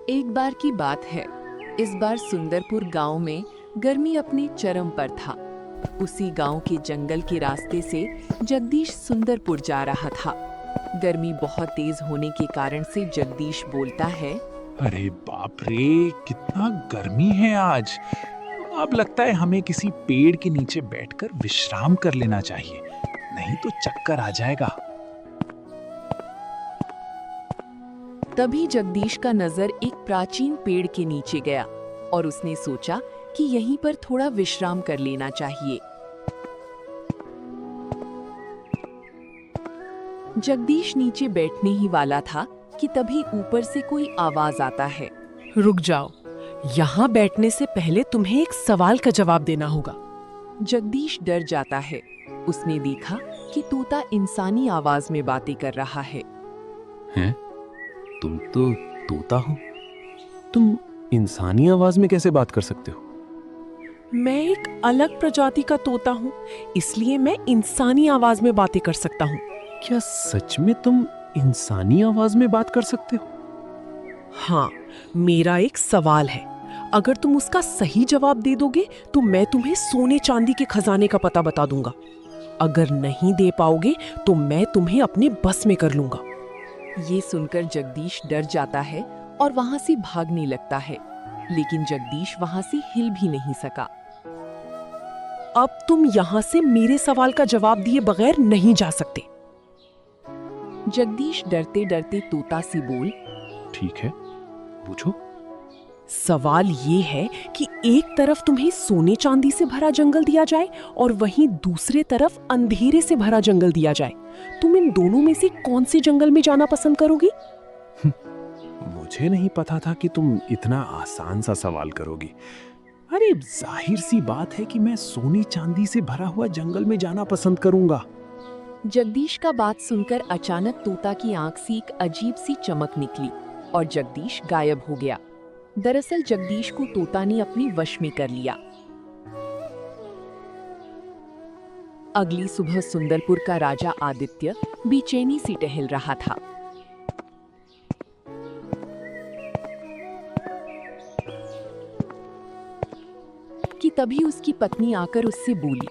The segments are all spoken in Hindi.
एक बार की बात है। इस बार सुंदरपुर गांव में गर्मी अपने चरम पर था। उसी गांव के जंगल के रास्ते से जगदीश सुंदरपुर जा रहा था। गर्मी बहुत तेज होने के कारण से जगदीश बोलता है, अरे बाप रे, कितना गर्मी है आज। अब लगता है हमें किसी पेड़ के नीचे बैठकर विश्राम कर लेना चाहिए, नहीं तो चक्कर आ जाएगा। तभी जगदीश का नजर एक प्राचीन पेड़ के नीचे गया और उसने सोचा कि यहीं पर थोड़ा विश्राम कर लेना चाहिए। जगदीश नीचे बैठने ही वाला था कि तभी ऊपर से कोई आवाज आता है। रुक जाओ, यहाँ बैठने से पहले तुम्हें एक सवाल का जवाब देना होगा। जगदीश डर जाता है। उसने देखा कि तोता इंसानी आवाज में बातें कर रहा है। हैं? तुम तो तोता हो, तुम इंसानी आवाज में कैसे बात कर सकते हो? मैं एक अलग प्रजाति का तोता हूँ, इसलिए मैं इंसानी आवाज में बातें कर सकता हूँ। क्या सच में तुम इंसानी आवाज में बात कर सकते हो? हाँ, मेरा एक सवाल है। अगर तुम उसका सही जवाब दे दोगे तो मैं तुम्हें सोने चांदी के खजाने का पता बता दूंगा। अगर नहीं दे पाओगे तो मैं तुम्हें अपने बस में कर लूंगा। ये सुनकर जगदीश डर जाता है और वहां से भागने लगता है, लेकिन जगदीश वहां से हिल भी नहीं सका। अब तुम यहाँ से मेरे सवाल का जवाब दिए बगैर नहीं जा सकते। जगदीश डरते डरते तोता से बोल, ठीक है, पूछो। सवाल ये है कि एक तरफ तुम्हें सोने चांदी से भरा जंगल दिया जाए और वहीं दूसरे तरफ अंधेरे से भरा जंगल दिया जाए। तुम इन दोनों में से कौन से जंगल में जाना पसंद करोगी? मुझे नहीं पता था कि तुम इतना आसान सा सवाल करोगी। अरे जाहिर सी बात है कि मैं सोने चांदी से भरा हुआ जंगल में जाना पसंद करूंगा। जगदीश का बात सुनकर अचानक तोता की आंख से एक अजीब सी चमक निकली और जगदीश गायब हो गया। दरअसल जगदीश को तोता ने अपने वश में कर लिया। अगली सुबह सुंदरपुर का राजा आदित्य बेचैनी से टहल रहा था। कि तभी उसकी पत्नी आकर उससे बोली,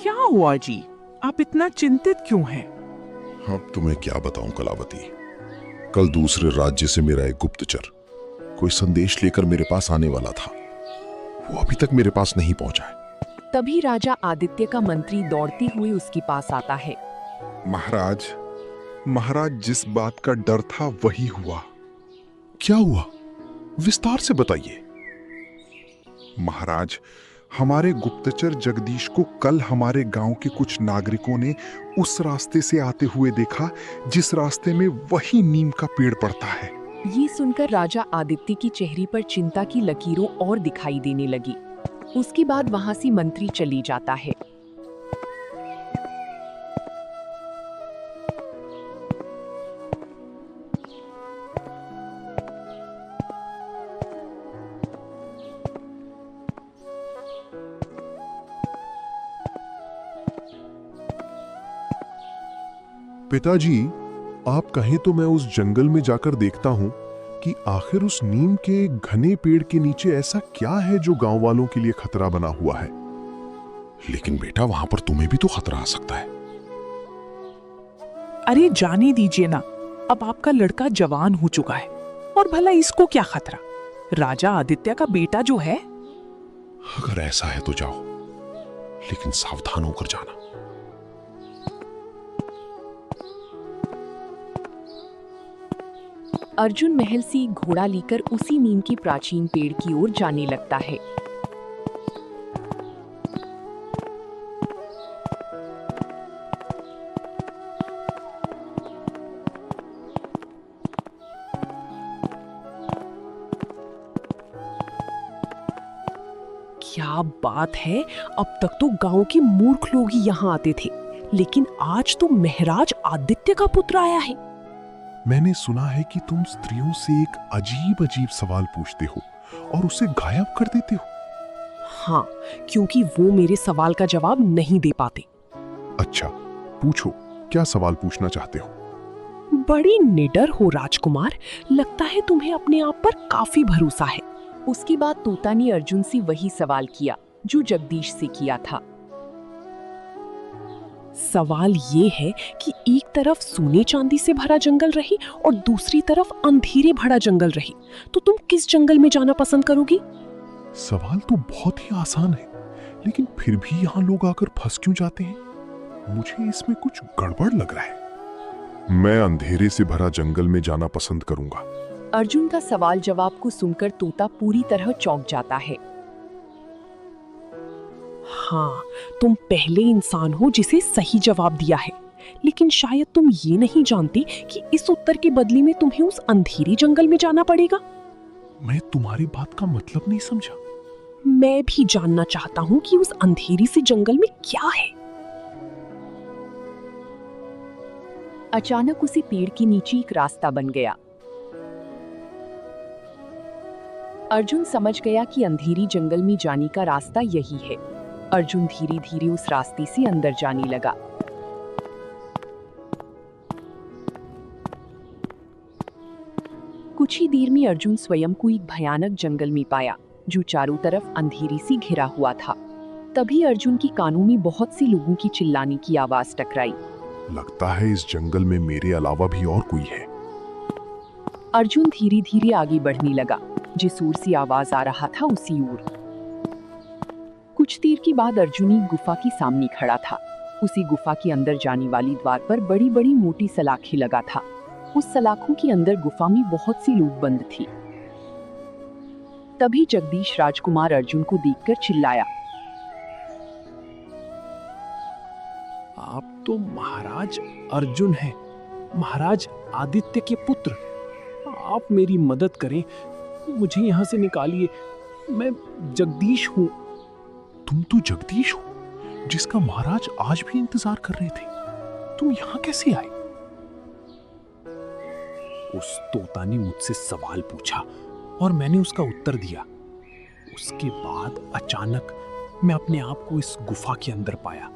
क्या हुआ जी, आप इतना चिंतित क्यों हैं? अब तुम्हें क्या बताऊं कलावती, कल दूसरे राज्य से मेरा एक गुप्तचर कोई संदेश लेकर मेरे पास आने वाला था। वो अभी तक मेरे पास नहीं पहुंचा है। तभी राजा आदित्य का मंत्री दौड़ते हुए उसके पास आता है। महाराज, जिस बात का डर था वही हुआ। क्या हुआ, विस्तार से बताइए। महाराज, हमारे गुप्तचर जगदीश को कल हमारे गांव के कुछ नागरिकों ने उस रास्ते से आते हुए देखा जिस रास्ते में वही नीम का पेड़ पड़ता है। ये सुनकर राजा आदित्य की चेहरे पर चिंता की लकीरों और दिखाई देने लगी। उसके बाद वहां से मंत्री चली जाता है। पिताजी, आप कहें तो मैं उस जंगल में जाकर देखता हूं कि आखिर उस नीम के घने पेड़ के नीचे ऐसा क्या है जो गांव वालों के लिए खतरा बना हुआ है। लेकिन बेटा, वहां पर तुम्हें भी तो खतरा आ सकता है। अरे जाने दीजिए ना, अब आपका लड़का जवान हो चुका है और भला इसको क्या खतरा। राजा आदित्य का बेटा जो है। अगर ऐसा है तो जाओ, लेकिन सावधान होकर जाना। अर्जुन महल से घोड़ा लेकर उसी नीम के प्राचीन पेड़ की ओर जाने लगता है। क्या बात है, अब तक तो गांव के मूर्ख लोग ही यहाँ आते थे, लेकिन आज तो महाराज आदित्य का पुत्र आया है। मैंने सुना है कि तुम स्त्रियों से एक अजीब अजीब सवाल पूछते हो और उसे गायब कर देते हो। हाँ, क्योंकि वो मेरे सवाल का जवाब नहीं दे पाते। अच्छा, पूछो, क्या सवाल पूछना चाहते हो? बड़ी निडर हो राजकुमार, लगता है तुम्हें अपने आप पर काफी भरोसा है। उसके बाद तोता ने अर्जुन से वही सवाल किया जो जगदीश से किया था। सवाल ये है कि एक तरफ सोने चांदी से भरा जंगल रही और दूसरी तरफ अंधेरे भरा जंगल रही, तो तुम किस जंगल में जाना पसंद करोगी? सवाल तो बहुत ही आसान है, लेकिन फिर भी यहाँ लोग आकर फंस क्यों जाते हैं? मुझे इसमें कुछ गड़बड़ लग रहा है। मैं अंधेरे से भरा जंगल में जाना पसंद करूंगा। अर्जुन का सवाल जवाब को सुनकर तोता पूरी तरह चौंक जाता है। हाँ, तुम पहले इंसान हो जिसे सही जवाब दिया है, लेकिन शायद तुम ये नहीं जानती कि इस उत्तर के बदले में तुम्हें उस अंधेरे जंगल में जाना पड़ेगा। मैं तुम्हारी बात का मतलब नहीं समझा। मैं भी जानना चाहता हूँ कि उस अंधेरी से जंगल में क्या है। अचानक उसे पेड़ के नीचे एक रास्ता बन गया। अर्जुन समझ गया कि अंधेरी जंगल में जाने का रास्ता यही है। अर्जुन धीरे धीरे उस रास्ते से अंदर जाने लगा। कुछ ही देर में अर्जुन स्वयं को एक भयानक जंगल में पाया जो चारों तरफ अंधेरे से घिरा हुआ था। तभी अर्जुन की कानों में बहुत से लोगों की चिल्लाने की आवाज टकराई। लगता है इस जंगल में मेरे अलावा भी और कोई है। अर्जुन धीरे धीरे आगे बढ़ने लगा। जिस ओर से आवाज आ रहा था उसी ओर। कुछ देर के बाद अर्जुन एक गुफा के सामने खड़ा था। उसी गुफा के अंदर जाने वाली द्वार पर बड़ी बड़ी मोटी सलाखें लगा था। उस सलाखों के अंदर गुफा में बहुत सी लोग बंद थी। तभी जगदीश राजकुमार अर्जुन को देखकर चिल्लाया। आप तो महाराज अर्जुन हैं, महाराज आदित्य के पुत्र। आप मेरी मदद करें, मुझे यहाँ से निकालिए। मैं जगदीश हूँ। तुम तो जगदीश हो, जिसका महाराज आज भी इंतजार कर रहे थे। तुम यहाँ कैसे आए? उस तोता ने मुझसे सवाल पूछा और मैंने उसका उत्तर दिया। उसके बाद अचानक मैं अपने आप को इस गुफा के अंदर पाया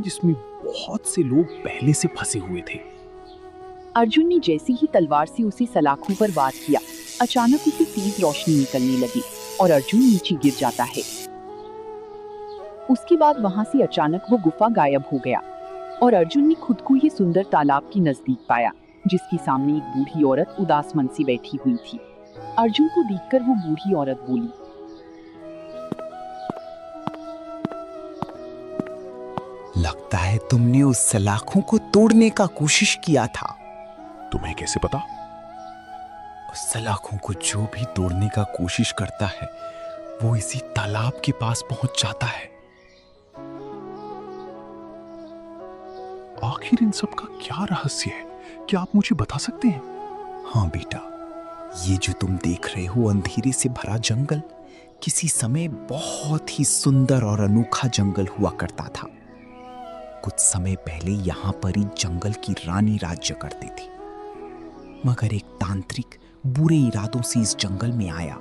जिसमें बहुत से लोग पहले से फंसे हुए थे। अर्जुन ने जैसे ही तलवार से उसे सलाखों पर वार किया, अचानक उसे तेज रोशनी निकलने लगी और अर्जुन नीचे गिर जाता है। उसके बाद वहां से अचानक वो गुफा गायब हो गया और अर्जुन ने खुद को ये सुंदर तालाब के नजदीक पाया जिसके सामने एक बूढ़ी औरत उदास मन से बैठी हुई थी। अर्जुन को देखकर वो बूढ़ी औरत बोली, लगता है तुमने उस सलाखों को तोड़ने का कोशिश किया था। तुम्हें कैसे पता? उस सलाखों को जो भी तोड़ने का कोशिश करता है वो इसी तालाब के पास पहुंच जाता है। आखिर इन सब का क्या रहस्य है? क्या आप मुझे बता सकते हैं? हाँ बेटा, ये जो तुम देख रहे हो अंधेरे से भरा जंगल किसी समय बहुत ही सुंदर और अनोखा जंगल हुआ करता था। कुछ समय पहले यहाँ पर ही जंगल की रानी राज्य करती थी, मगर एक तांत्रिक बुरे इरादों से इस जंगल में आया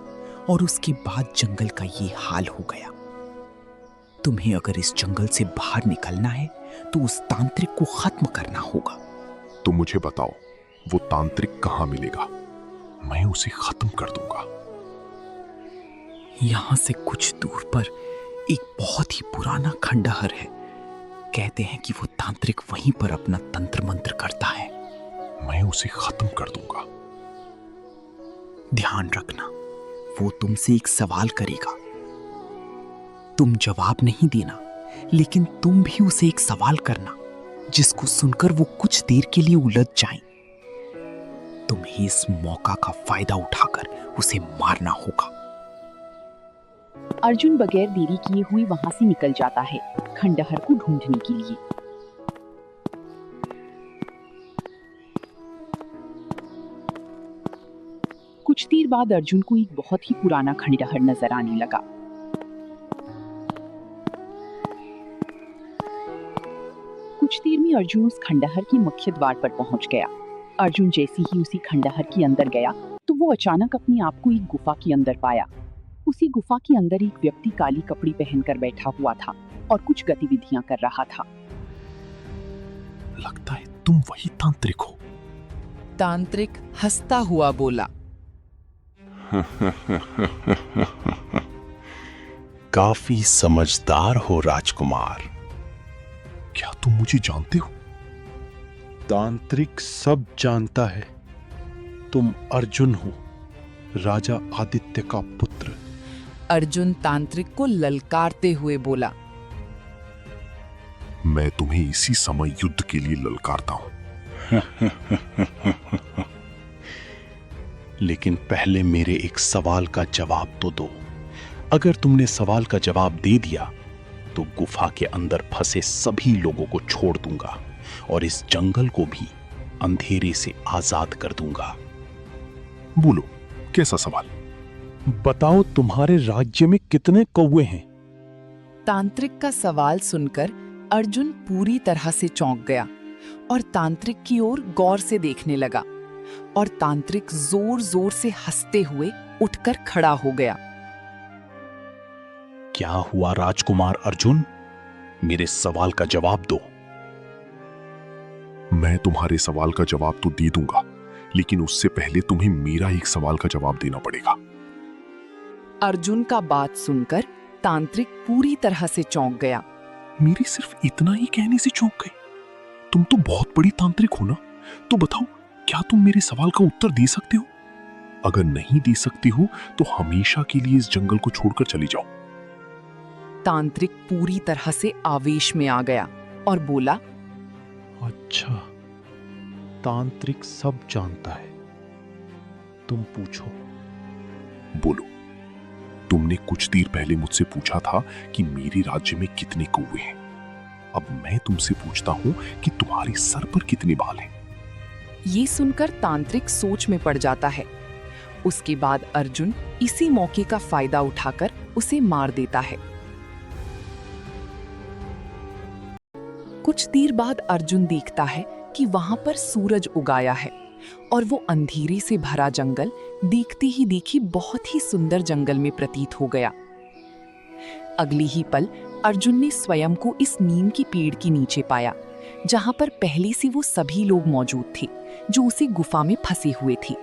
और उसके बाद जंगल का ये हाल हो गया। तुम्हें अगर इस जंगल से बाहर निकलना है तो उस तांत्रिक को खत्म करना होगा। तो मुझे बताओ, वो तांत्रिक कहाँ मिलेगा? मैं उसे खत्म कर दूंगा। यहां से कुछ दूर पर एक बहुत ही पुराना खंडहर है। कहते हैं कि वो तांत्रिक वहीं पर अपना तंत्र मंत्र करता है। मैं उसे खत्म कर दूंगा। ध्यान रखना, वो तुमसे एक सवाल करेगा। तुम जवाब नहीं देना, लेकिन तुम भी उसे एक सवाल करना जिसको सुनकर वो कुछ देर के लिए उलझ जाए। तुम्हें इस मौका का फायदा उठाकर उसे मारना होगा। अर्जुन बगैर देरी किए हुए वहां से निकल जाता है खंडहर को ढूंढने के लिए। कुछ देर बाद अर्जुन को एक बहुत ही पुराना खंडहर नजर आने लगा। कुछ देर में अर्जुन उस खंडहर के मुख्य द्वार पर पहुंच गया। अर्जुन जैसे ही उसी खंडहर के अंदर गया तो वो अचानक अपने आप को एक गुफा के अंदर पाया। उसी गुफा के अंदर एक व्यक्ति काली कपड़े पहनकर बैठा हुआ था और कुछ गतिविधियां कर रहा था। लगता है तुम वही तांत्रिक हो। तांत्रिक हंसता हुआ बोला। काफी समझदार हो राजकुमार। क्या तुम मुझे जानते हो? तांत्रिक सब जानता है। तुम अर्जुन हो, राजा आदित्य का पुत्र। अर्जुन तांत्रिक को ललकारते हुए बोला। मैं तुम्हें इसी समय युद्ध के लिए ललकारता हूं। लेकिन पहले मेरे एक सवाल का जवाब तो दो। अगर तुमने सवाल का जवाब दे दिया तो गुफा के अंदर फंसे सभी लोगों को छोड़ दूंगा और इस जंगल को भी अंधेरे से आजाद कर दूंगा। बोलो, कैसा सवाल? बताओ, तुम्हारे राज्य में कितने कौवे हैं? तांत्रिक का सवाल सुनकर अर्जुन पूरी तरह से चौंक गया और तांत्रिक की ओर गौर से देखने लगा। और तांत्रिक जोर जोर से हंसते हुए उठकर खड़ा हो गया। क्या हुआ राजकुमार अर्जुन? मेरे सवाल का जवाब दो। मैं तुम्हारे सवाल का जवाब तो दे दूंगा, लेकिन उससे पहले तुम्हें मेरा एक सवाल का जवाब देना पड़ेगा। अर्जुन का बात सुनकर तांत्रिक पूरी तरह से चौंक गया। मेरी सिर्फ इतना ही कहने से चौंक गए? तुम तो बहुत बड़ी तांत्रिक हो ना। तो बताओ, क्या तुम मेरे सवाल का उत्तर दे सकते हो? अगर नहीं दे सकते हो तो हमेशा के लिए इस जंगल को छोड़कर चले जाओ। तांत्रिक पूरी तरह से आवेश में आ गया और बोला। अच्छा, तांत्रिक सब जानता है। तुम पूछो। बोलो, तुमने कुछ देर पहले मुझसे पूछा था कि मेरे राज्य में कितने कौवे हैं। अब मैं तुमसे पूछता हूं कि तुम्हारे सर पर कितने बाल हैं। ये सुनकर तांत्रिक सोच में पड़ जाता है। उसके बाद अर्जुन इसी मौके का फायदा उठाकर उसे मार देता है। कुछ देर बाद अर्जुन देखता है कि वहां पर सूरज उगाया है और वो अंधेरे से भरा जंगल देखते ही देखी बहुत ही सुंदर जंगल में प्रतीत हो गया। अगले ही पल अर्जुन ने स्वयं को इस नीम की पेड़ के नीचे पाया, जहां पर पहले से वो सभी लोग मौजूद थे जो उसी गुफा में फंसे हुए थे।